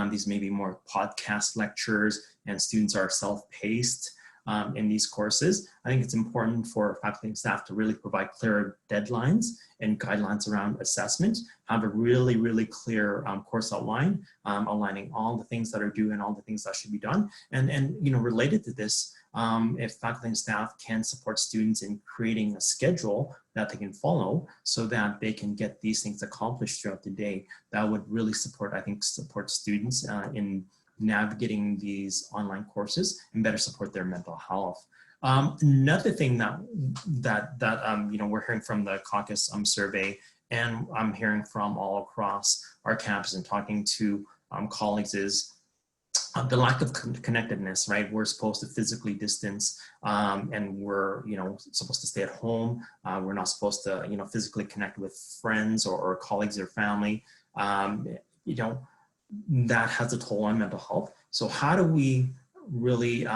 These may be more podcast lectures, and students are self-paced in these courses. I think it's important for faculty and staff to really provide clear deadlines and guidelines around assessment, have a really, really clear course outline, outlining all the things that are due and all the things that should be done. And related to this, if faculty and staff can support students in creating a schedule that they can follow so that they can get these things accomplished throughout the day, that would really support students in navigating these online courses and better support their mental health. Another thing that we're hearing from the caucus survey, and I'm hearing from all across our campus and talking to colleagues, is the lack of connectedness, right? We're supposed to physically distance, and we're supposed to stay at home. We're not supposed to physically connect with friends or colleagues or family. That has a toll on mental health. So how do we really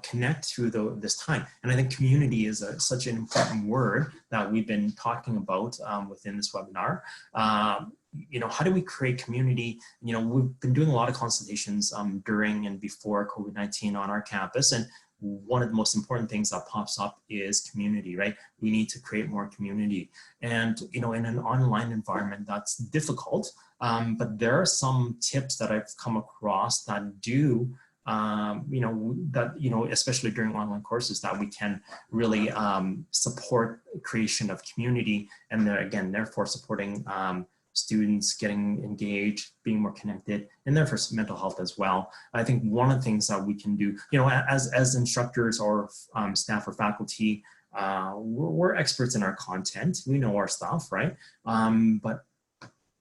connect through this time? And I think community is such an important word that we've been talking about within this webinar. How do we create community? We've been doing a lot of consultations during and before COVID-19 on our campus, and one of the most important things that pops up is community, right? We need to create more community. And, in an online environment, that's difficult, but there are some tips that I've come across that do, especially during online courses, that we can really support creation of community, and therefore supporting students getting engaged, being more connected, and therefore mental health as well. I think one of the things that we can do, as instructors or staff or faculty, we're experts in our content. We know our stuff, right? But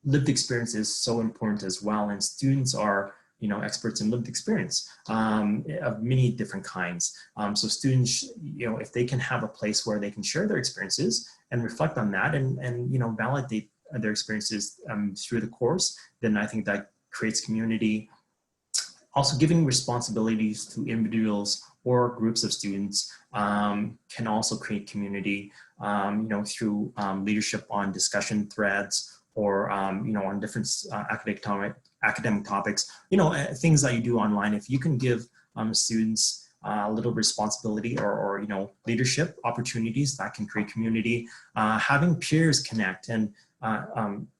lived experience is so important as well, and students are experts in lived experience of many different kinds. So students, if they can have a place where they can share their experiences and reflect on that, and validate their experiences through the course, then I think that creates community. Also, giving responsibilities to individuals or groups of students can also create community, through leadership on discussion threads, or on different academic topics, things that you do online. If you can give students a little responsibility or leadership opportunities, that can create community. Having peers connect, and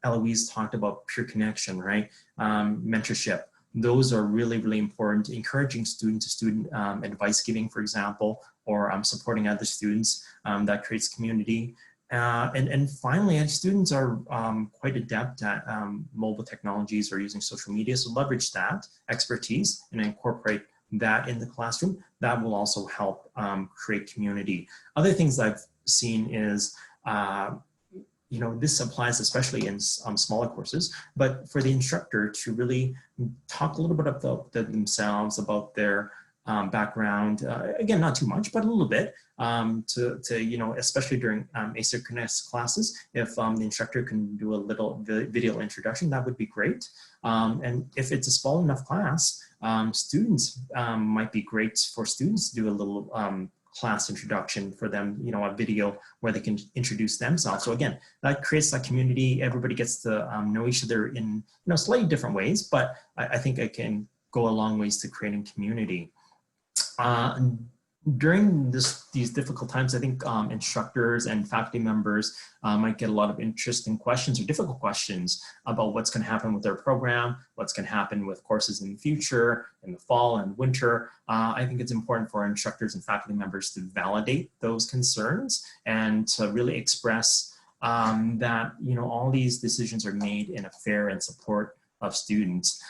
Eloise talked about peer connection, right? Mentorship. Those are really, really important. Encouraging student-to-student advice giving, for example, or supporting other students, that creates community. And finally, students are quite adept at mobile technologies or using social media, so leverage that expertise and incorporate that in the classroom. That will also help create community. Other things I've seen is, this applies especially in smaller courses, but for the instructor to really talk a little bit about themselves, about their background, again, not too much, but a little bit, to especially during asynchronous classes, if the instructor can do a little video introduction, that would be great. And if it's a small enough class, students might be great for students to do a little class introduction for them, a video where they can introduce themselves. So again, that creates that community. Everybody gets to know each other in slightly different ways, but I think it can go a long ways to creating community. During these difficult times, I think instructors and faculty members might get a lot of interesting questions or difficult questions about what's going to happen with their program, what's going to happen with courses in the future, in the fall and winter. I think it's important for instructors and faculty members to validate those concerns and to really express that all these decisions are made in a fair and support of students.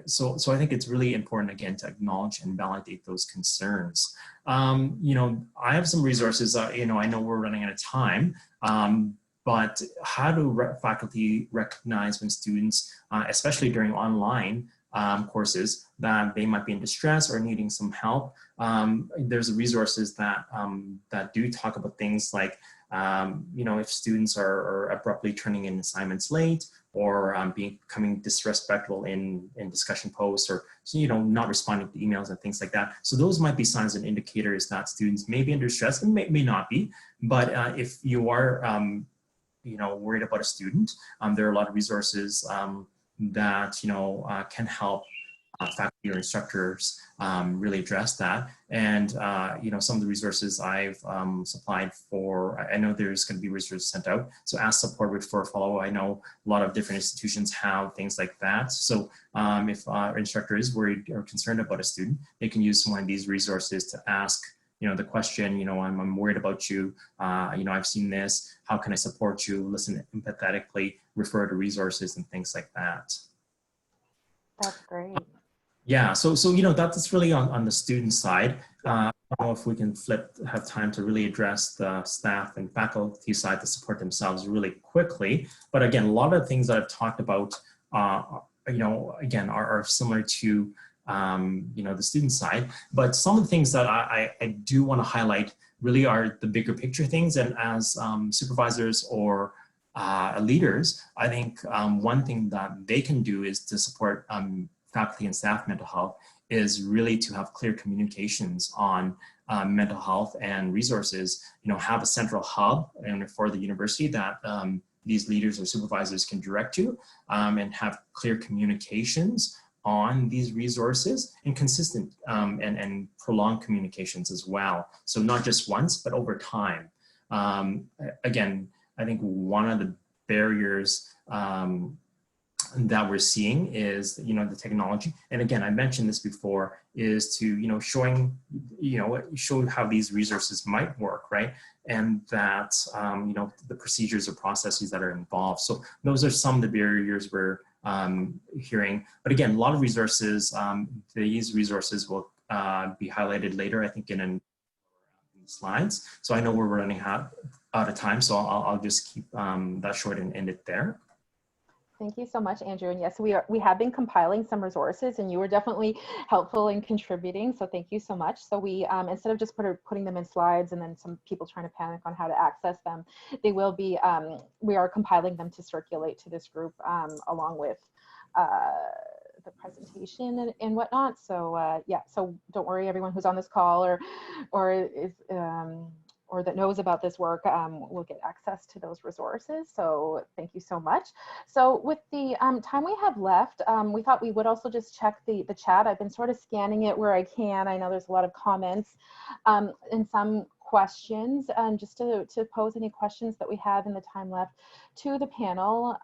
So I think it's really important, again, to acknowledge and validate those concerns. I have some resources, I know we're running out of time, but how do faculty recognize when students, especially during online courses, that they might be in distress or needing some help? There's resources that, that do talk about things like, if students are abruptly turning in assignments late, or becoming disrespectful in discussion posts, or not responding to emails and things like that. So those might be signs and indicators that students may be under stress, and may not be. But if you are worried about a student, there are a lot of resources that can help faculty or instructors really address that. And some of the resources I've supplied for, I know there's going to be resources sent out. So ask support, refer, follow. I know a lot of different institutions have things like that. So if our instructor is worried or concerned about a student, they can use one of these resources to ask the question, I'm worried about you, I've seen this, how can I support you? Listen empathetically, refer to resources and things like that. That's great. Yeah, so that's really on the student side. I don't know if we can have time to really address the staff and faculty side to support themselves really quickly. But again, a lot of the things that I've talked about, again, are similar to, the student side. But some of the things that I do want to highlight really are the bigger picture things. And as supervisors or leaders, I think one thing that they can do is to support faculty and staff mental health is really to have clear communications on mental health and resources, have a central hub and for the university that these leaders or supervisors can direct to, and have clear communications on these resources, and consistent and prolonged communications as well. So not just once, but over time. Again, I think one of the barriers that we're seeing is, the technology. And again, I mentioned this before, is to, show how these resources might work, right? And that, the procedures or processes that are involved. So those are some of the barriers we're hearing. But again, a lot of resources, these resources will be highlighted later, I think, in slides. So I know we're running out of time, so I'll just keep that short and end it there. Thank you so much, Andrew. And yes, we have been compiling some resources, and you were definitely helpful in contributing. So thank you so much. So we, instead of just putting them in slides and then some people trying to panic on how to access them, they will be, we are compiling them to circulate to this group along with the presentation and whatnot. So yeah, so don't worry, everyone who's on this call or that knows about this work will get access to those resources. So thank you so much. So with the time we have left, we thought we would also just check the chat. I've been sort of scanning it where I can. I know there's a lot of comments and some questions, just to pose any questions that we have in the time left to the panel.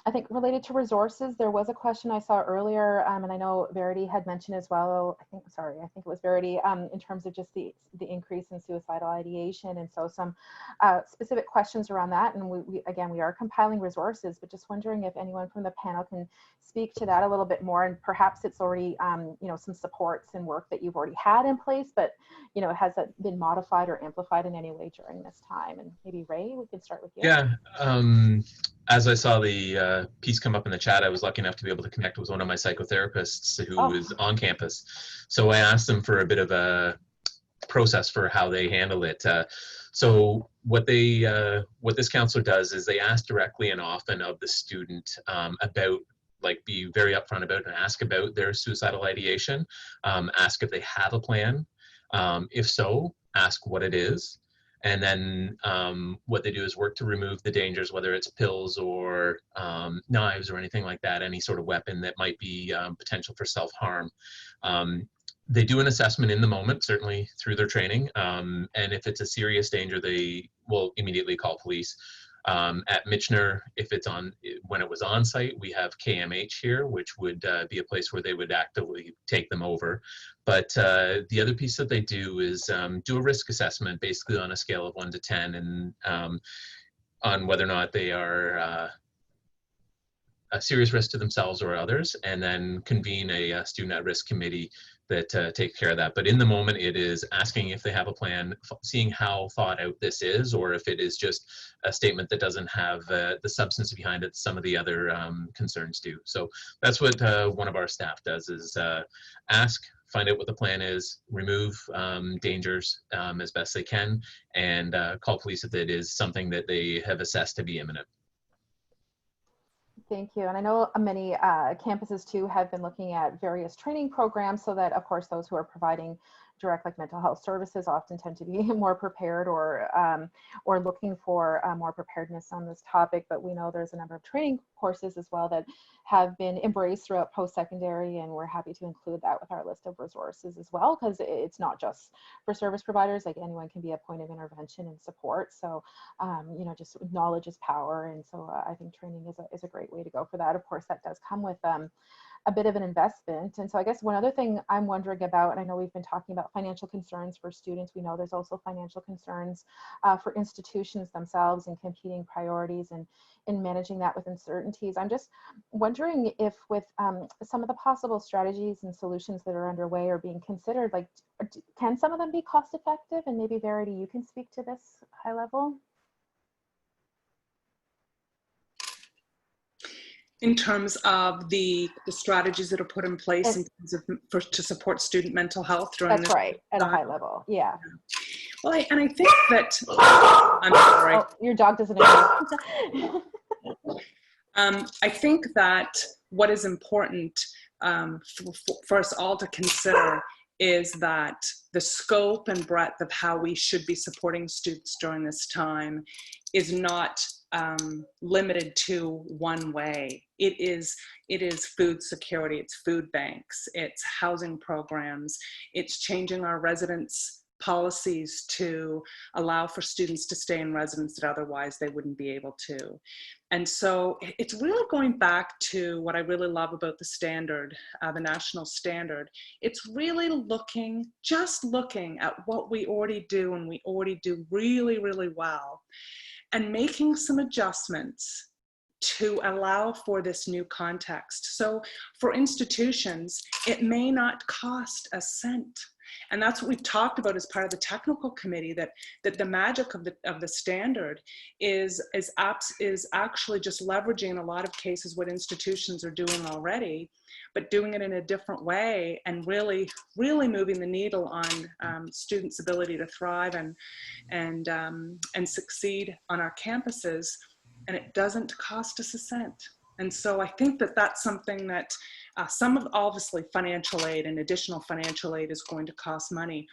I think related to resources, there was a question I saw earlier, and I know Verity had mentioned as well, I think it was Verity, in terms of just the increase in suicidal ideation. And so some specific questions around that. And we are compiling resources, but just wondering if anyone from the panel can speak to that a little bit more. And perhaps it's already, some supports and work that you've already had in place, but, has that been modified or amplified in any way during this time? And maybe Ray, we can start with you. Yeah, as I saw the piece come up in the chat, I was lucky enough to be able to connect with one of my psychotherapists who is on campus. So I asked them for a bit of a process for how they handle it. So what this counselor does is they ask directly and often of the student about, like, be very upfront about and ask about their suicidal ideation, ask if they have a plan. If so, ask what it is. And then what they do is work to remove the dangers, whether it's pills or knives or anything like that, any sort of weapon that might be potential for self-harm. They do an assessment in the moment, certainly through their training. And if it's a serious danger, they will immediately call police. At Michener, if it's when it was on site, we have KMH here, which would be a place where they would actively take them over. But the other piece that they do is do a risk assessment, basically on a scale of 1 to 10, and on whether or not they are a serious risk to themselves or others, and then convene a student at-risk committee that takes care of that. But in the moment, it is asking if they have a plan, seeing how thought out this is, or if it is just a statement that doesn't have the substance behind it some of the other concerns do. So that's what one of our staff does, is ask, find out what the plan is, remove dangers as best they can, and call police if it is something that they have assessed to be imminent. Thank you. And I know many campuses too have been looking at various training programs so that, of course, those who are providing direct, like mental health services, often tend to be more prepared or looking for more preparedness on this topic. But we know there's a number of training courses as well that have been embraced throughout post-secondary, and we're happy to include that with our list of resources as well, because it's not just for service providers. Like, anyone can be a point of intervention and support. So you know, just knowledge is power, and so I think training is a great way to go for that. Of course, that does come with a bit of an investment. And so I guess one other thing I'm wondering about, and I know we've been talking about financial concerns for students, we know there's also financial concerns for institutions themselves and competing priorities and in managing that with uncertainties. I'm just wondering if with some of the possible strategies and solutions that are underway or being considered, like, can some of them be cost effective? And maybe Verity, you can speak to this high level. In terms of the strategies that are put in place in terms of to support student mental health during this. That's right, at a high level, yeah. Well, I think that, I'm sorry. Oh, your dog doesn't agree. I think that what is important for us all to consider is that the scope and breadth of how we should be supporting students during this time is not limited to one way. It is food security, it's food banks, it's housing programs, it's changing our residence policies to allow for students to stay in residence that otherwise they wouldn't be able to. And so it's really going back to what I really love about the standard, the national standard. It's really just looking at what we already do, and we already do really, really well, and making some adjustments to allow for this new context. So for institutions, it may not cost a cent. And that's what we've talked about as part of the technical committee, that the magic of the standard is actually just leveraging in a lot of cases what institutions are doing already, but doing it in a different way and really moving the needle on students' ability to thrive and succeed on our campuses. And it doesn't cost us a cent. And so I think that that's something that some of, obviously, financial aid and additional financial aid is going to cost money.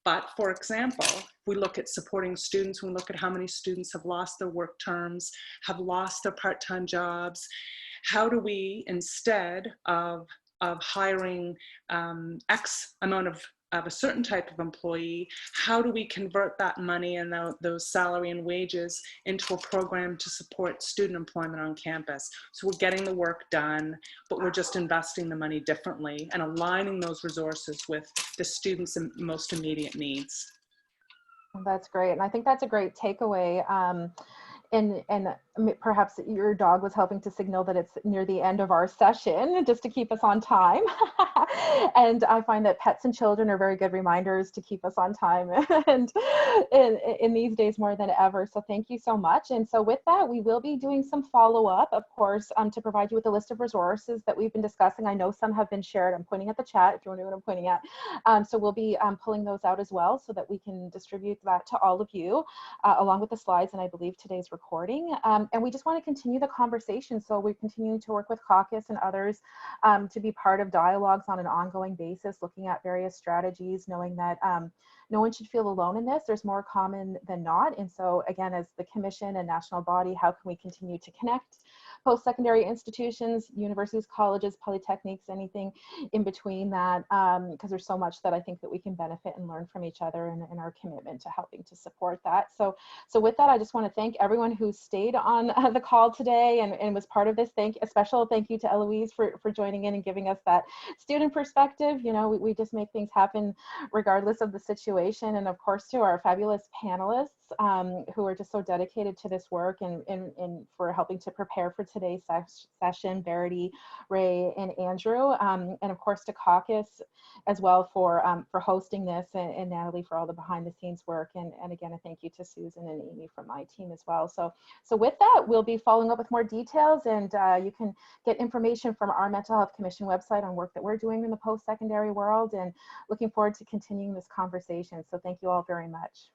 But for example, we look at supporting students, we look at how many students have lost their work terms, have lost their part-time jobs. How do we, instead of hiring X amount of a certain type of employee, how do we convert that money and those salary and wages into a program to support student employment on campus? So we're getting the work done, but we're just investing the money differently and aligning those resources with the students' most immediate needs. That's great. And I think that's a great takeaway. And perhaps your dog was helping to signal that it's near the end of our session, just to keep us on time. And I find that pets and children are very good reminders to keep us on time, and in these days more than ever. So thank you so much. And so with that, we will be doing some follow-up, of course, to provide you with a list of resources that we've been discussing. I know some have been shared. I'm pointing at the chat if you want to know what I'm pointing at. So we'll be pulling those out as well so that we can distribute that to all of you, along with the slides and I believe today's recording. And we just want to continue the conversation. So we're continuing to work with Caucus and others to be part of dialogues on an ongoing basis, looking at various strategies, knowing that no one should feel alone in this. There's more common than not. And so again, as the commission and national body, how can we continue to connect post-secondary institutions, universities, colleges, polytechnics, anything in between that, because there's so much that I think that we can benefit and learn from each other, and our commitment to helping to support that. So with that, I just want to thank everyone who stayed on the call today and was part of this. A special thank you to Eloise for joining in and giving us that student perspective. You know, we just make things happen regardless of the situation. And of course, to our fabulous panelists who are just so dedicated to this work and for helping to prepare for today's session, Verity, Ray, and Andrew, and of course to Caucus as well for hosting this, and Natalie for all the behind the scenes work, and again a thank you to Susan and Amy from my team as well. So with that, we'll be following up with more details, and you can get information from our Mental Health Commission website on work that we're doing in the post-secondary world, and looking forward to continuing this conversation. So thank you all very much.